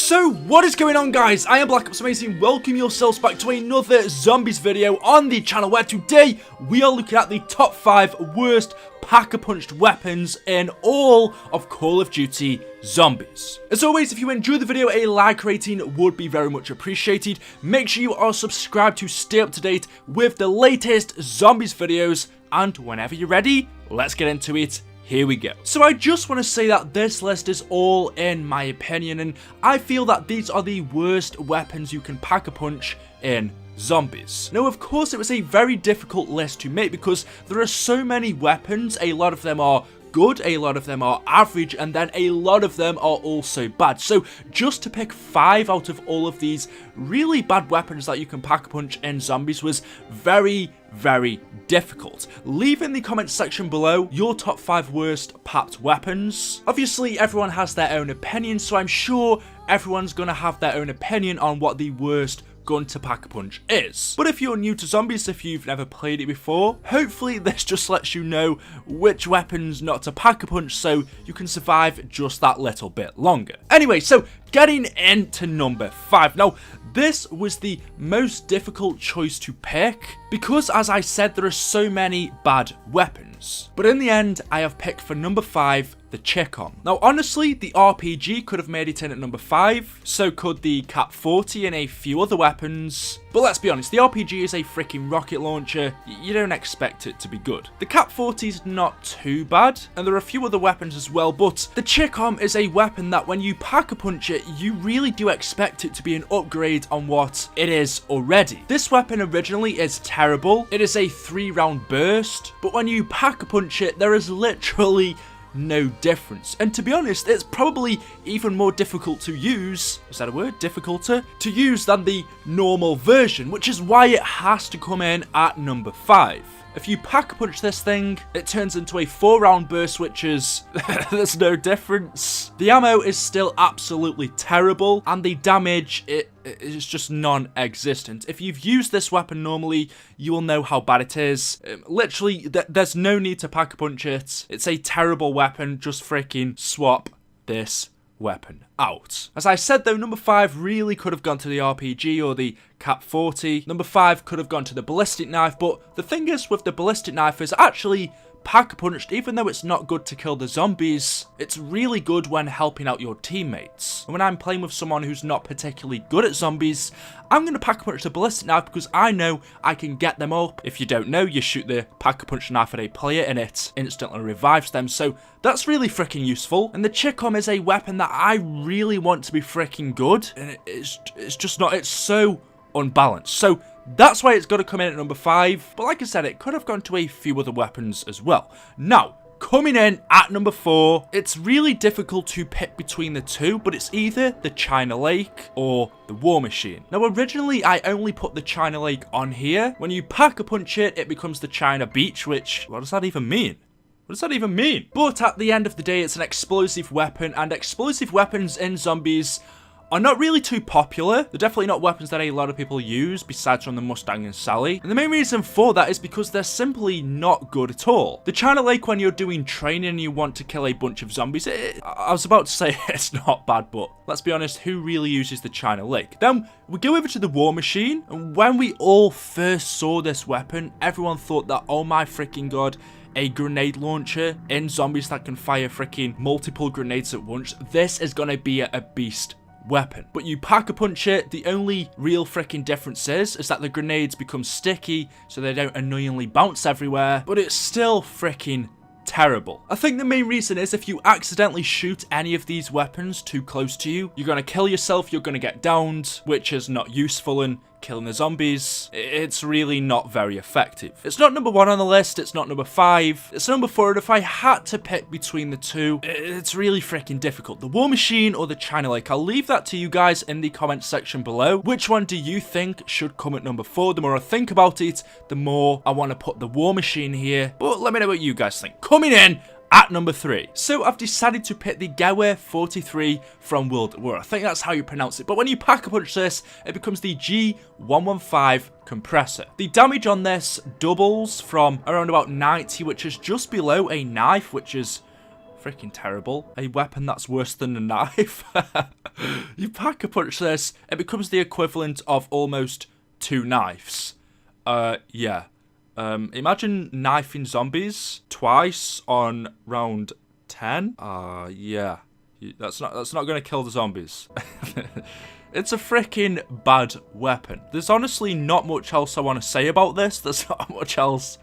So, what is going on, guys? I am BlackOpsAmazing. Welcome yourselves back to another zombies video on the channel, where today we are looking at the top 5 worst pack-a-punched weapons in all of Call of Duty Zombies. As always, if you enjoyed the video, a like rating would be very much appreciated. Make sure you are subscribed to stay up to date with the latest zombies videos, and whenever you're ready, let's get into it. Here we go. So I just want to say that this list is all in my opinion, and I feel that these are the worst weapons you can pack-a-punch in zombies. Now, of course, it was a very difficult list to make because there are so many weapons. A lot of them are good, a lot of them are average, and then a lot of them are also bad. So just to pick 5 out of all of these really bad weapons that you can pack-a-punch in zombies was very difficult. Leave in the comments section below your top 5 worst packed weapons. Obviously, everyone has their own opinion, so I'm sure everyone's gonna have their own opinion on what the worst gun to pack-a-punch is. But if you're new to zombies, if you've never played it before, hopefully this just lets you know which weapons not to pack-a-punch so you can survive just that little bit longer. Anyway, so getting into number 5. Now, this was the most difficult choice to pick because, as I said, there are so many bad weapons. But in the end, I have picked for number 5, the Chicom. Now, honestly, the RPG could have made it in at number 5, so could the Cap 40 and a few other weapons. But let's be honest, the RPG is a freaking rocket launcher. You don't expect it to be good. The Cap 40 is not too bad, and there are a few other weapons as well, but the Chicom is a weapon that when you pack-a-punch it, you really do expect it to be an upgrade on what it is already. This weapon originally is terrible. It is a 3-round burst, but when you pack-a-punch it, there is literally no difference. And to be honest, it's probably even more difficult to use, is that a word? Difficulter? To use than the normal version, which is why it has to come in at number 5. If you pack-a-punch this thing, it turns into a 4-round burst, which is, there's no difference. The ammo is still absolutely terrible, and the damage, it is just non-existent. If you've used this weapon normally, you will know how bad it is. Literally, there's no need to pack-a-punch it. It's a terrible weapon. Just freaking swap this weapon out. As I said though, number 5 really could have gone to the RPG or the Cap 40. Number 5 could have gone to the Ballistic Knife, but the thing is with the Ballistic Knife is actually pack-a-punched, even though it's not good to kill the zombies, it's really good when helping out your teammates. And when I'm playing with someone who's not particularly good at zombies, I'm going to pack-a-punch the Ballistic Knife because I know I can get them up. If you don't know, you shoot the pack-a-punch knife at a player and it instantly revives them, so that's really freaking useful. And the Chicom is a weapon that I really want to be freaking good, and it's just not, it's so unbalanced. So that's why it's got to come in at number 5. But like I said, it could have gone to a few other weapons as well. Now, coming in at number 4, it's really difficult to pick between the two, but it's either the China Lake or the War Machine. Now, originally, I only put the China Lake on here. When you pack-a-punch it, it becomes the China Beach, which, what does that even mean? What does that even mean? But at the end of the day, it's an explosive weapon, and explosive weapons in zombies are not really too popular. They're definitely not weapons that a lot of people use, besides from the Mustang and Sally. And the main reason for that is because they're simply not good at all. The China Lake, when you're doing training and you want to kill a bunch of zombies, I was about to say it's not bad, but let's be honest, who really uses the China Lake? Then we go over to the War Machine, and when we all first saw this weapon, everyone thought that, oh my freaking god, a grenade launcher in zombies that can fire freaking multiple grenades at once. This is gonna be a beast weapon. But you pack-a-punch it, the only real freaking difference is that the grenades become sticky so they don't annoyingly bounce everywhere, but it's still freaking terrible. I think the main reason is if you accidentally shoot any of these weapons too close to you, you're gonna kill yourself, you're gonna get downed, which is not useful in killing the zombies. It's really not very effective. It's not number 1 on the list, it's not number 5, it's number 4, and if I had to pick between the two, it's really freaking difficult. The War Machine or the China Lake. I'll leave that to you guys in the comments section below. Which one do you think should come at number 4? The more I think about it, the more I want to put the War Machine here, but let me know what you guys think. Coming in at number 3. So I've decided to pick the GW 43 from World at War. I think that's how you pronounce it. But when you pack-a-punch this, it becomes the G115 compressor. The damage on this doubles from around about 90, which is just below a knife, which is freaking terrible. A weapon that's worse than a knife. You pack-a-punch this, it becomes the equivalent of almost 2 knives. Yeah. Imagine knifing zombies twice on round 10. Yeah. That's not going to kill the zombies. It's a freaking bad weapon. There's honestly not much else I want to say about this. There's not much else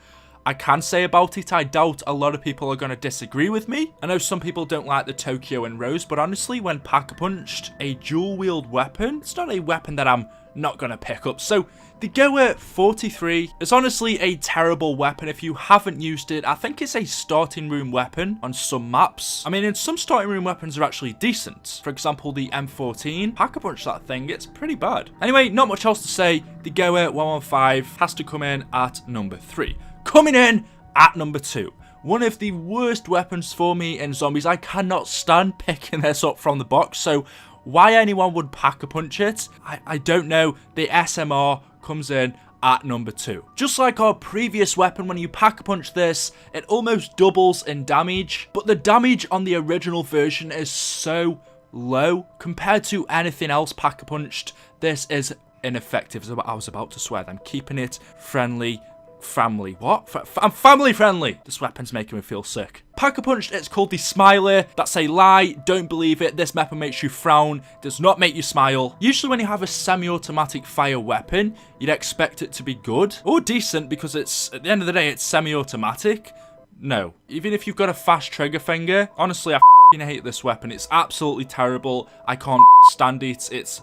I can say about it. I doubt a lot of people are going to disagree with me. I know some people don't like the Tokyo and Rose, but honestly, when pack-a-punched, a dual-wield weapon, it's not a weapon that I'm not going to pick up. So the GOA 43 is honestly a terrible weapon if you haven't used it. I think it's a starting room weapon on some maps. I mean, in some starting room weapons are actually decent. For example, the M14, pack-a-punch that thing, it's pretty bad. Anyway, not much else to say. The GOA 115 has to come in at number 3. Coming in at number 2. One of the worst weapons for me in zombies. I cannot stand picking this up from the box, so why anyone would pack-a-punch it, I don't know. The SMR comes in at number 2. Just like our previous weapon, when you pack-a-punch this, it almost doubles in damage, but the damage on the original version is so low compared to anything else pack-a-punched. This is ineffective. I was about to swear. I'm keeping it friendly. Family. What? I'm family friendly. This weapon's making me feel sick. Pack-a-punched, it's called the Smiler. That's a lie. Don't believe it. This weapon makes you frown. Does not make you smile. Usually when you have a semi-automatic fire weapon, you'd expect it to be good or decent because it's, at the end of the day, it's semi-automatic. No. Even if you've got a fast trigger finger, honestly, I hate this weapon. It's absolutely terrible. I can't stand it. It's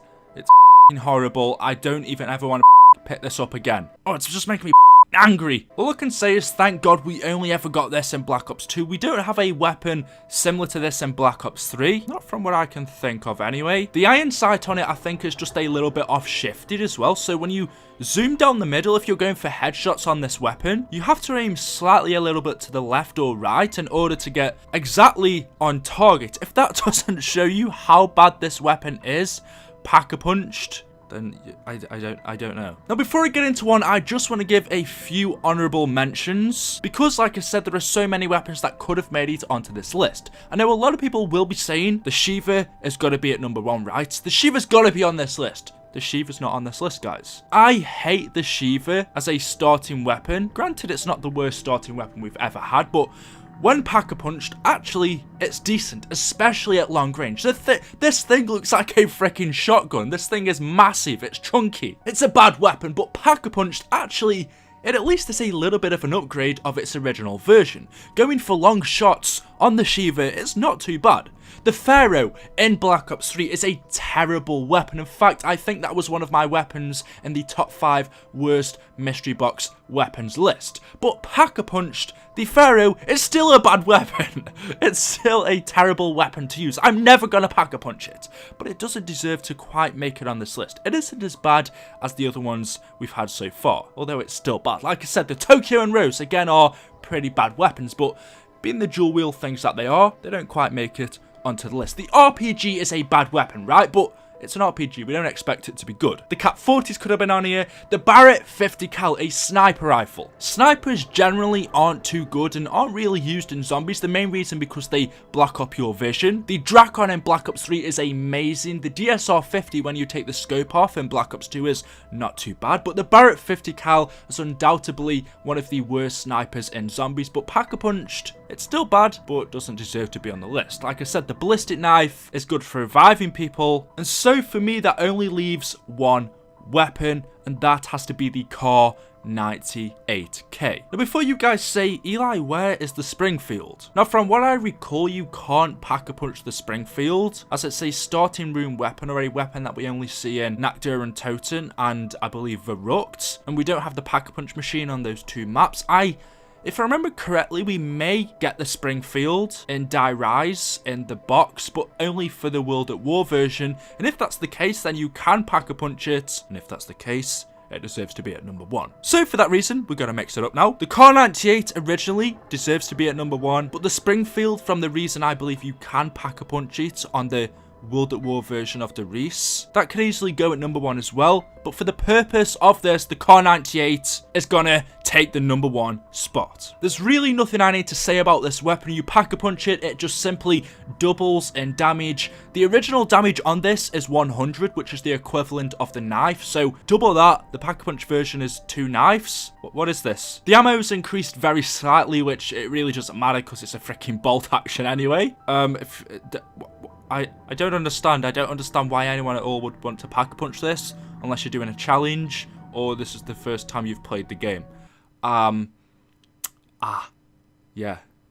horrible. I don't even ever want to pick this up again. Oh, it's just making me angry. All I can say is thank God we only ever got this in Black Ops 2. We don't have a weapon similar to this in Black Ops 3. Not from what I can think of anyway. The iron sight on it I think is just a little bit off shifted as well. So when you zoom down the middle, if you're going for headshots on this weapon, you have to aim slightly a little bit to the left or right in order to get exactly on target. If that doesn't show you how bad this weapon is, pack-a-punched, then I don't know. Now, before I get into one, I just want to give a few honorable mentions, because like I said, there are so many weapons that could have made it onto this list. I know a lot of people will be saying the Shiva has got to be at number 1, right? The Shiva's got to be on this list. The Shiva's not on this list, guys. I hate the Shiva as a starting weapon. Granted, it's not the worst starting weapon we've ever had, but when pack-a-punched, actually, it's decent, especially at long range. This thing looks like a freaking shotgun. This thing is massive. It's chunky. It's a bad weapon, but pack-a-punched, actually, it at least is a little bit of an upgrade of its original version. Going for long shots on the Shiva is not too bad. The Pharaoh in Black Ops 3 is a terrible weapon. In fact, I think that was one of my weapons in the top 5 worst mystery box weapons list. But pack-a-punched, the Pharaoh is still a bad weapon. It's still a terrible weapon to use. I'm never going to pack-a-punch it. But it doesn't deserve to quite make it on this list. It isn't as bad as the other ones we've had so far, although it's still bad. Like I said, the Tokyo and Rose, again, are pretty bad weapons, but being the dual wield things that they are, they don't quite make it onto the list. The RPG is a bad weapon, right? But it's an RPG. We don't expect it to be good. The Cat 40s could have been on here. The Barrett 50 cal, a sniper rifle. Snipers generally aren't too good and aren't really used in zombies. The main reason because they block up your vision. The Drakon in Black Ops 3 is amazing. The DSR 50 when you take the scope off in Black Ops 2 is not too bad. But the Barrett 50 cal is undoubtedly one of the worst snipers in zombies. But pack-a-punched, it's still bad, but doesn't deserve to be on the list. Like I said, the Ballistic Knife is good for reviving people. And so for me, that only leaves one weapon, and that has to be the Kar 98K. Now, before you guys say, Eli, where is the Springfield? Now, from what I recall, you can't pack-a-punch the Springfield, as it's a starting room weapon, or a weapon that we only see in Nakdur and Toten, and I believe Verrucht, and we don't have the pack-a-punch machine on those 2 maps. If I remember correctly, we may get the Springfield in Die Rise in the box, but only for the World at War version. And if that's the case, then you can pack-a-punch it. And if that's the case, it deserves to be at number 1. So for that reason, we're going to mix it up now. The Kar 98 originally deserves to be at number 1, but the Springfield, from the reason I believe you can pack-a-punch it on the World at War version of the Reese. That could easily go at number 1 as well, but for the purpose of this, the Kar 98 is gonna take the number 1 spot. There's really nothing I need to say about this weapon. You pack-a-punch it, it just simply doubles in damage. The original damage on this is 100, which is the equivalent of the knife, so double that. The pack-a-punch version is 2 knives. What is this? The ammo's increased very slightly, which it really doesn't matter because it's a freaking bolt action anyway. I don't understand. I don't understand why anyone at all would want to pack-a-punch this, unless you're doing a challenge, or this is the first time you've played the game. Yeah,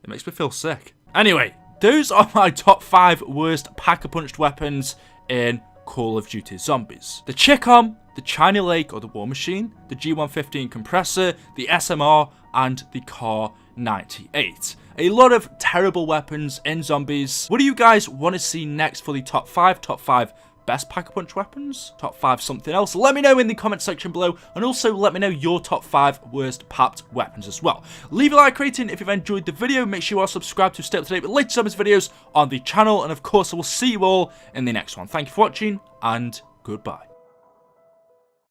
it makes me feel sick. Anyway, those are my top 5 worst pack-a-punched weapons in Call of Duty Zombies. The Chicom, the China Lake or the War Machine, the G115 compressor, the SMR, and the Kar 98. A lot of terrible weapons in Zombies. What do you guys want to see next for the top 5? Top 5 best pack-a-punch weapons? Top 5 something else? Let me know in the comment section below, and also let me know your top 5 worst papped weapons as well. Leave a like rating if you've enjoyed the video. Make sure you are subscribed to stay up to date with latest Zombies videos on the channel, and of course I will see you all in the next one. Thank you for watching, and goodbye.